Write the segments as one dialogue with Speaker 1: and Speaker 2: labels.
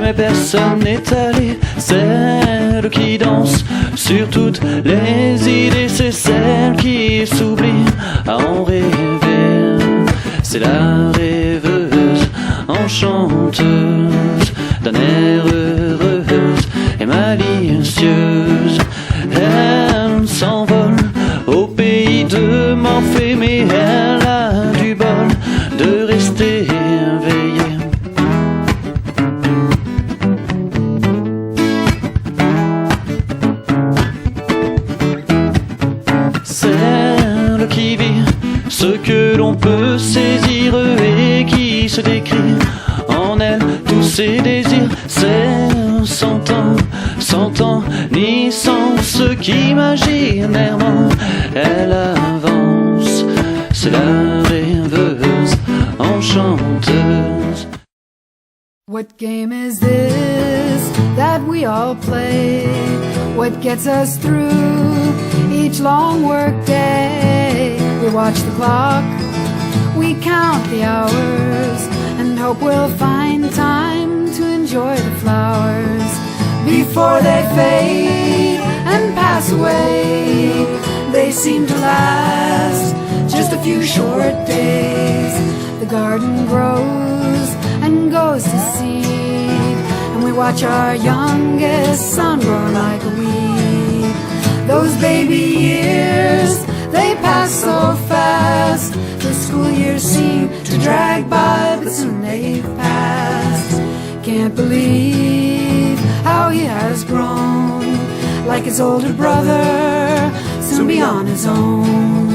Speaker 1: jamais personne n'est allé. Celle qui danse sur toutes les idées, c'est celle qui s'oublie à en rêver. C'est la rêveuse enchanteuse d'un air heureuse et malicieuse. Elle s'envole au pays de Morphée, mais elle a du bol de rester éveillée. Celle qui vit ce que l'on peut saisir et qui se décrit en elle tous ses désirs. C'est sans temps ni sens qu'imaginairement elle avance. C'est la rêveuse enchanteuse.
Speaker 2: What game is this that we all play? What gets us through each long work day? We watch the clock, we count the hours, and hope we'll find time to enjoy the flowers before they fade and pass away. They seem to last just a few short days. The garden grows and goes to seed, and we watch our youngest son grow like a weed. Those baby years, they pass so fast. The school years seem to drag by, but soon they've passed. Can't believe how he has grown, like his older brother, soon be on his own.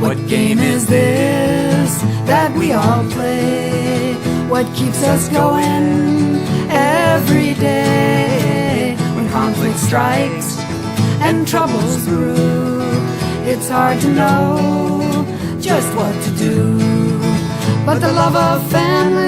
Speaker 2: What game is this that we all play? What keeps us going every day? When conflict strikes and troubles brew, it's hard to know just what to do. But the love of family